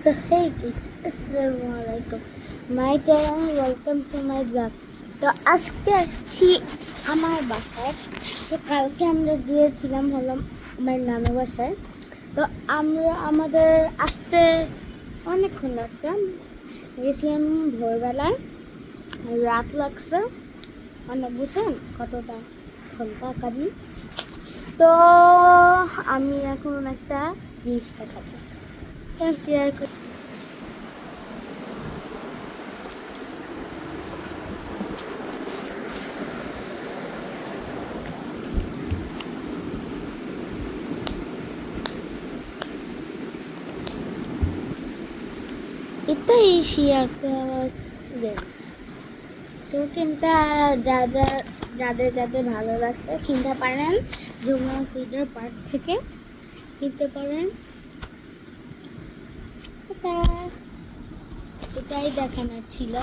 So hey guys, Assalamualaikum. My channel, welcome to my vlog. তো আজকে আসছি আমার বাসায়। তো কালকে আমরা গিয়েছিলাম হলাম আমার নানু বাসায়। তো আমরা আমাদের আসতে অনেকক্ষণ লাগছে, গেছিলাম ভোরবেলায়, রাত লাগছে অনেক, বুঝছেন কতটা ঘন্টা কালি। তো আমি এখন একটা জিনিস দেখাবো, শেয়ার করি। এটাই শেয়ার দেন। তো কিনতে যাদের যাদের ভালো লাগছে কিনতে পারেন, যমুনা ফিউচার পার্ক থেকে কিনতে পারেন। এটাই দেখানোর ছিল।